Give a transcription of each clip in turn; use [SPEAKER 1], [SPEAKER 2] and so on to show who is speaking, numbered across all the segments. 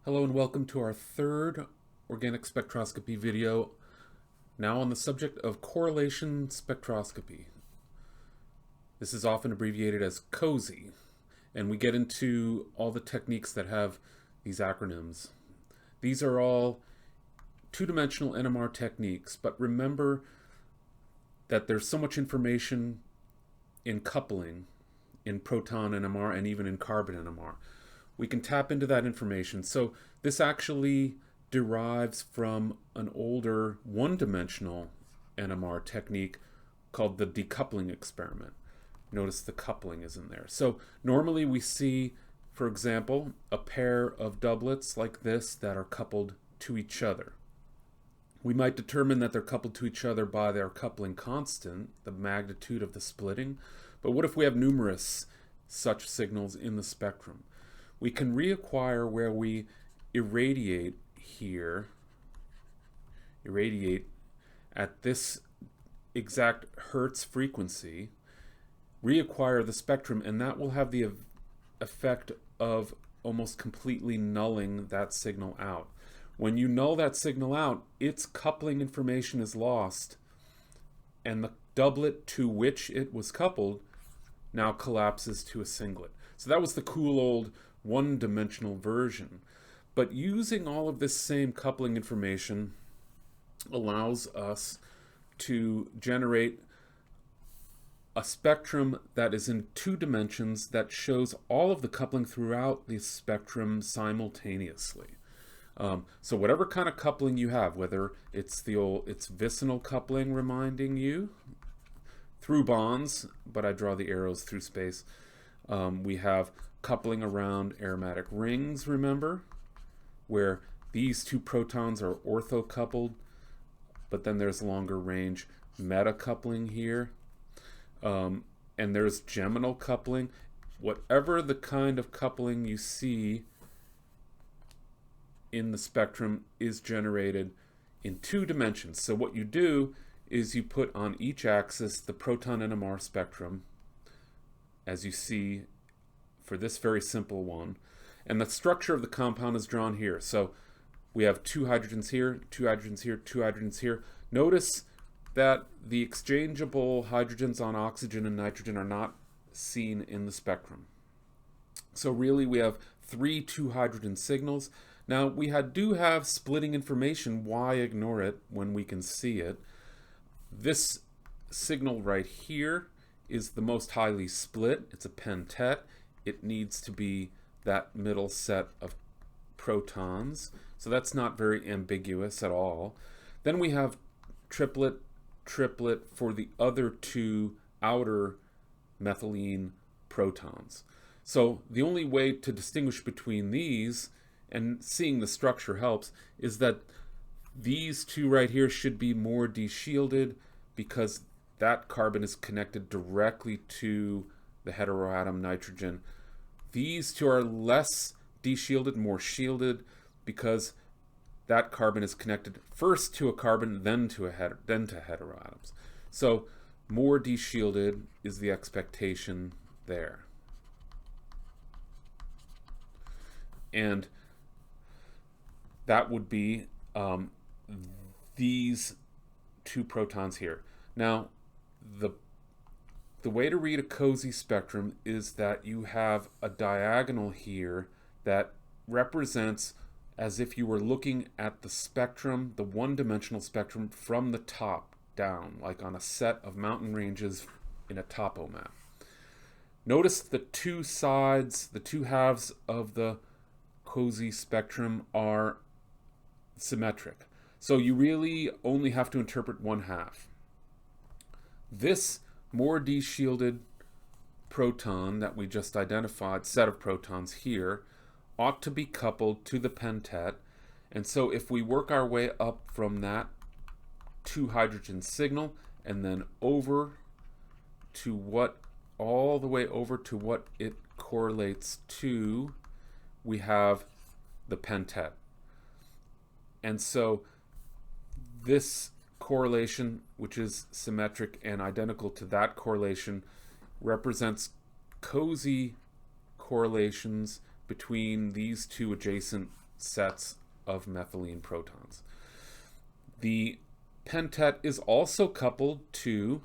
[SPEAKER 1] Hello and welcome to our third organic spectroscopy video, now on the subject of correlation spectroscopy. This is often abbreviated as COSY, and we get into all the techniques that have these acronyms. These are all two-dimensional NMR techniques, but remember that there's so much information in coupling, in proton NMR, and even in carbon NMR. We can tap into that information. So this actually derives from an older one-dimensional NMR technique called the decoupling experiment. Notice the coupling is in there. So normally we see, for example, a pair of doublets like this that are coupled to each other. We might determine that they're coupled to each other by their coupling constant, the magnitude of the splitting. But what if we have numerous such signals in the spectrum? We can reacquire where we irradiate here, at this exact Hertz frequency, reacquire the spectrum, and that will have the effect of almost completely nulling that signal out. When you null that signal out, its coupling information is lost, and the doublet to which it was coupled now collapses to a singlet. So that was the cool old one-dimensional version. But using all of this same coupling information allows us to generate a spectrum that is in two dimensions that shows all of the coupling throughout the spectrum simultaneously. So whatever kind of coupling you have, whether it's it's vicinal coupling reminding you through bonds, but I draw the arrows through space. We have coupling around aromatic rings, remember, where these two protons are orthocoupled, but then there's longer range metacoupling here. And there's geminal coupling. Whatever the kind of coupling you see in the spectrum is generated in two dimensions. So what you do is you put on each axis the proton NMR spectrum, as you see for this very simple one, and the structure of the compound is drawn here. So we have two hydrogens here, two hydrogens here, two hydrogens here. Notice that the exchangeable hydrogens on oxygen and nitrogen are not seen in the spectrum. So really we have three two-hydrogen signals. Now we do have splitting information. Why ignore it when we can see it? This signal right here is the most highly split. It's a pentet. It needs to be that middle set of protons. So that's not very ambiguous at all. Then we have triplet, triplet for the other two outer methylene protons. So the only way to distinguish between these, and seeing the structure helps, is that these two right here should be more deshielded because that carbon is connected directly to the heteroatom nitrogen. These two are less deshielded, more shielded, because that carbon is connected first to a carbon, then to heteroatoms. So more deshielded is the expectation there. And that would be these two protons here. Now, the way to read a COSY spectrum is that you have a diagonal here that represents as if you were looking at the spectrum, the one-dimensional spectrum, from the top down, like on a set of mountain ranges in a topo map. Notice the two sides, the two halves of the COSY spectrum are symmetric. So you really only have to interpret one half. This more deshielded proton that we just identified, set of protons here, ought to be coupled to the pentet. And so if we work our way up from that two hydrogen signal and then over to all the way over to what it correlates to, we have the pentet. And so this correlation, which is symmetric and identical to that correlation, represents COSY correlations between these two adjacent sets of methylene protons. The pentet is also coupled to,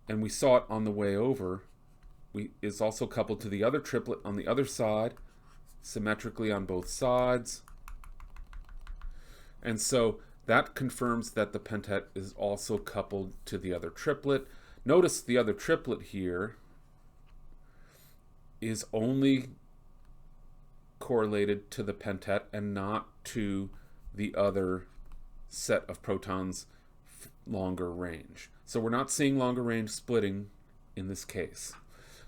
[SPEAKER 1] and we saw it on the way over, is also coupled to the other triplet on the other side, symmetrically on both sides. And so that confirms that the pentet is also coupled to the other triplet. Notice the other triplet here is only correlated to the pentet and not to the other set of protons longer range. So we're not seeing longer range splitting in this case.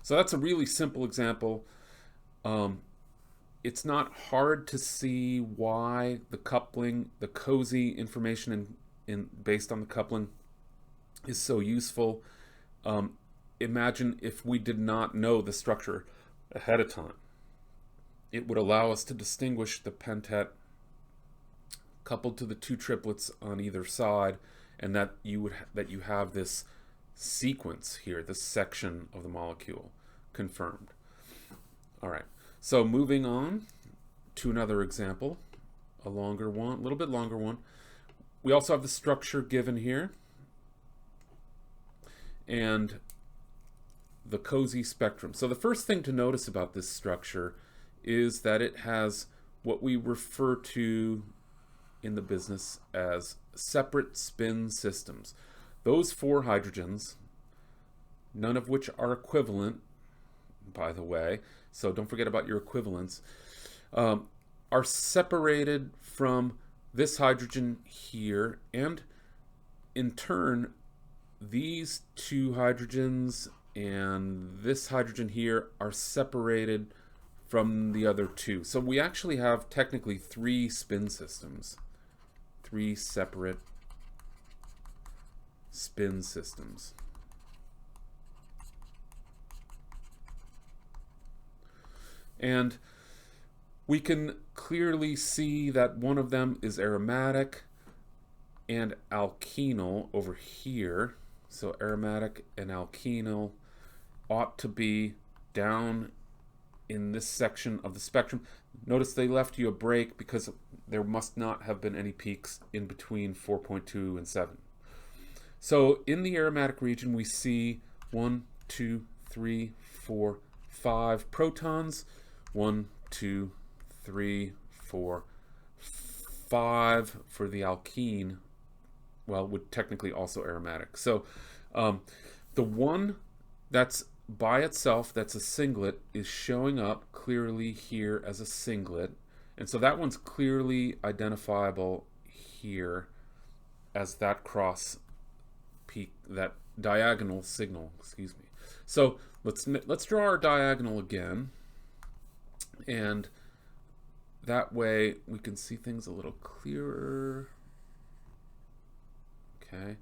[SPEAKER 1] So that's a really simple example. It's not hard to see why the coupling, the cozy information based on the coupling is so useful. Imagine if we did not know the structure ahead of time. It would allow us to distinguish the pentet coupled to the two triplets on either side, and that you have this sequence here, this section of the molecule confirmed. All right, so moving on to another example, a longer one, a little bit longer one. We also have the structure given here and the cozy spectrum. So the first thing to notice about this structure is that it has what we refer to in the business as separate spin systems. Those 4 hydrogens, none of which are equivalent, by the way, so don't forget about your equivalents, are separated from this hydrogen here, and in turn these 2 hydrogens and this hydrogen here are separated from the other 2. So we actually have technically 3 spin systems, 3 separate spin systems. And we can clearly see that one of them is aromatic and alkenyl over here. So aromatic and alkenyl ought to be down in this section of the spectrum. Notice they left you a break because there must not have been any peaks in between 4.2 and 7. So in the aromatic region we see 1, 2, 3, 4, 5 protons. 1, 2, 3, 4, 5 for the alkene. Well, would technically also aromatic. So the one that's by itself, that's a singlet, is showing up clearly here as a singlet. And so that one's clearly identifiable here as that cross peak, that diagonal signal, excuse me. So let's draw our diagonal again. And that way we can see things a little clearer. Okay,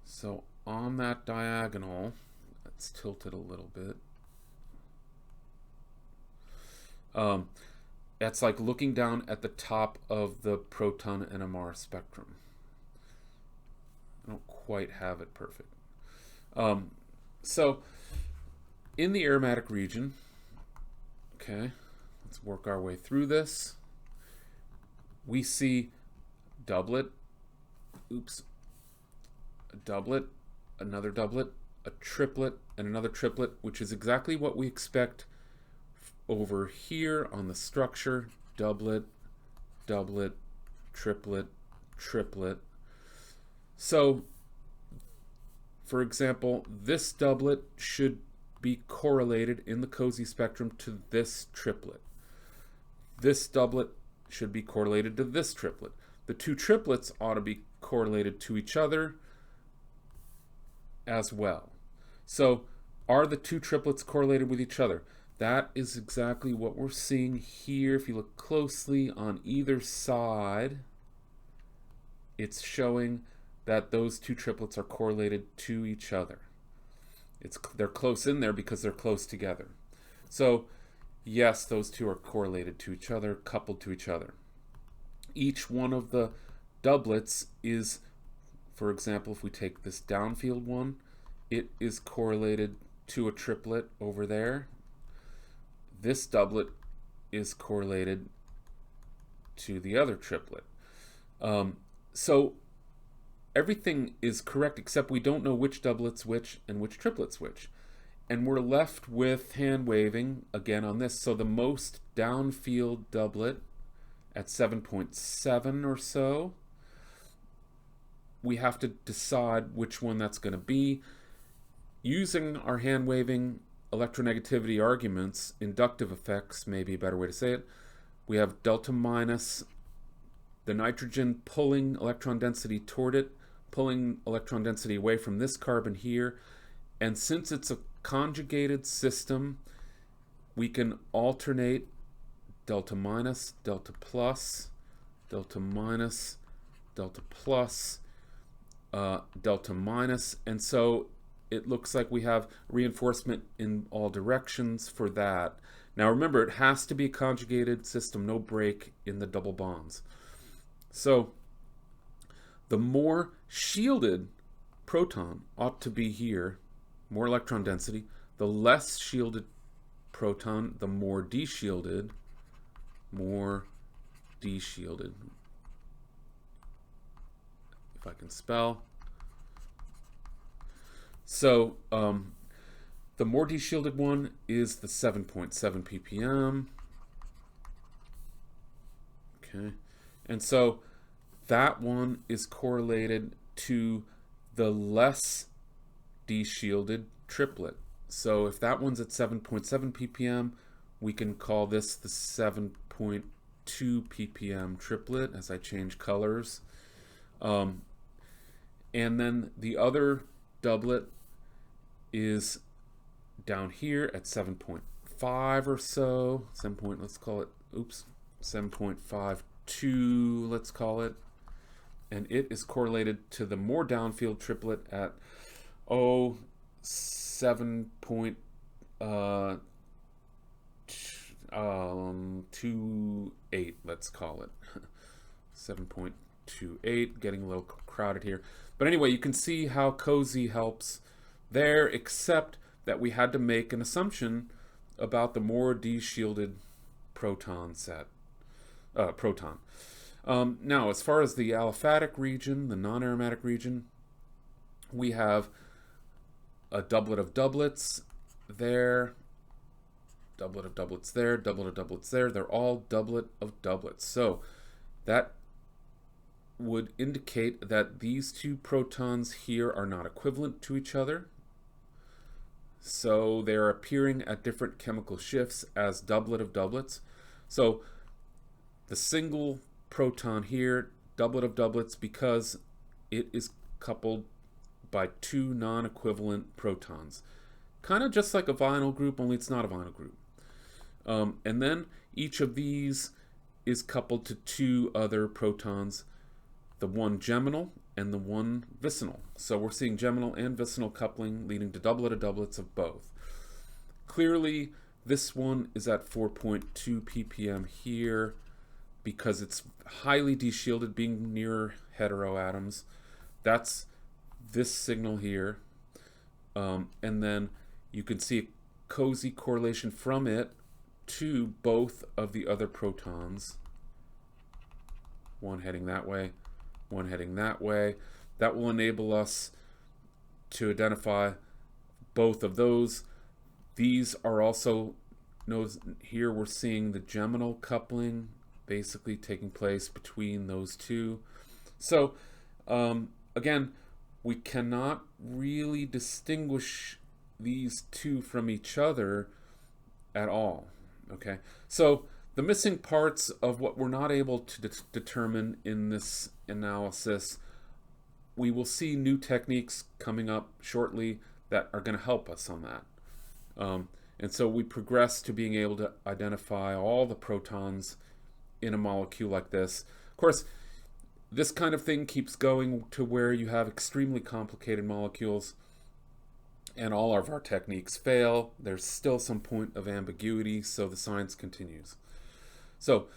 [SPEAKER 1] so on that diagonal, let's tilt it a little bit. That's like looking down at the top of the proton NMR spectrum. I don't quite have it perfect. So in the aromatic region, okay, let's work our way through this. We see doublet, a doublet, another doublet, a triplet, and another triplet, which is exactly what we expect over here on the structure. Doublet, doublet, triplet, triplet. So, for example, this doublet should be correlated in the cozy spectrum to this triplet. This doublet should be correlated to this triplet. The 2 triplets ought to be correlated to each other as well. So are the 2 triplets correlated with each other? That is exactly what we're seeing here. If you look closely on either side, it's showing that those 2 triplets are correlated to each other. They're close in there because they're close together. So yes, those 2 are correlated to each other, coupled to each other. Each one of the doublets is, for example, if we take this downfield one, it is correlated to a triplet over there. This doublet is correlated to the other triplet. So everything is correct except we don't know which doublet's which and which triplet's which. And we're left with hand waving again on this. So the most downfield doublet at 7.7 or so, we have to decide which one that's going to be. Using our hand waving electronegativity arguments, inductive effects may be a better way to say it. We have delta minus, the nitrogen pulling electron density toward it, pulling electron density away from this carbon here. And since it's a conjugated system, we can alternate delta minus, delta plus, delta minus, delta plus, delta minus. And so it looks like we have reinforcement in all directions for that. Now remember, it has to be a conjugated system, no break in the double bonds. So the more shielded proton ought to be here, more electron density. The less shielded proton, the more deshielded, more deshielded. If I can spell. So the more deshielded one is the 7.7 ppm. Okay, and so that one is correlated to the less deshielded triplet. So if that one's at 7.7 ppm, we can call this the 7.2 ppm triplet as I change colors. And then the other doublet is down here at 7.5 or so. Let's call it, 7.52, let's call it. And it is correlated to the more downfield triplet at 7.28, let's call it. 7.28, getting a little crowded here. But anyway, you can see how cozy helps there, except that we had to make an assumption about the more deshielded proton set. Now, as far as the aliphatic region, the non-aromatic region, we have a doublet of doublets there, doublet of doublets there, doublet of doublets there. They're all doublet of doublets. So that would indicate that these two protons here are not equivalent to each other. So they're appearing at different chemical shifts as doublet of doublets. So the single proton here, doublet of doublets, because it is coupled by two non-equivalent protons. Kind of just like a vinyl group, only it's not a vinyl group. And then each of these is coupled to two other protons, the one geminal and the one vicinal. So we're seeing geminal and vicinal coupling leading to doublet of doublets of both. Clearly, this one is at 4.2 ppm here because it's highly deshielded, being near heteroatoms. That's this signal here. And then you can see a cozy correlation from it to both of the other protons. One heading that way, one heading that way. That will enable us to identify both of those. These are also, here we're seeing the geminal coupling basically taking place between those two. So again, we cannot really distinguish these two from each other at all. Okay, so the missing parts of what we're not able to determine in this analysis, we will see new techniques coming up shortly that are going to help us on that. And so we progress to being able to identify all the protons in a molecule like this. Of course, this kind of thing keeps going to where you have extremely complicated molecules and all of our techniques fail. There's still some point of ambiguity, so the science continues. So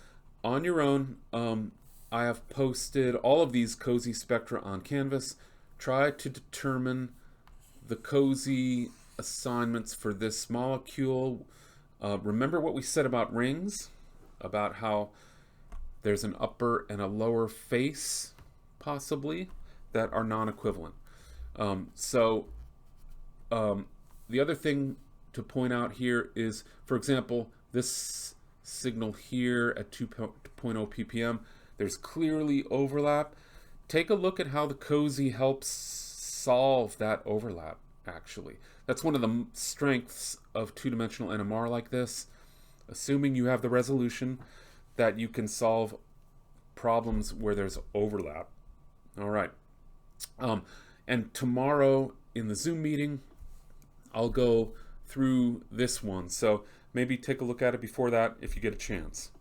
[SPEAKER 1] on your own, I have posted all of these cozy spectra on Canvas. Try to determine the cozy assignments for this molecule. Remember what we said about rings? about how there's an upper and a lower face, possibly, that are non-equivalent. So the other thing to point out here is, for example, this signal here at 2.0 ppm, there's clearly overlap. Take a look at how the COSY helps solve that overlap, actually. That's one of the strengths of two-dimensional NMR like this, assuming you have the resolution, that you can solve problems where there's overlap. All right. And tomorrow in the Zoom meeting, I'll go through this one. So maybe take a look at it before that if you get a chance.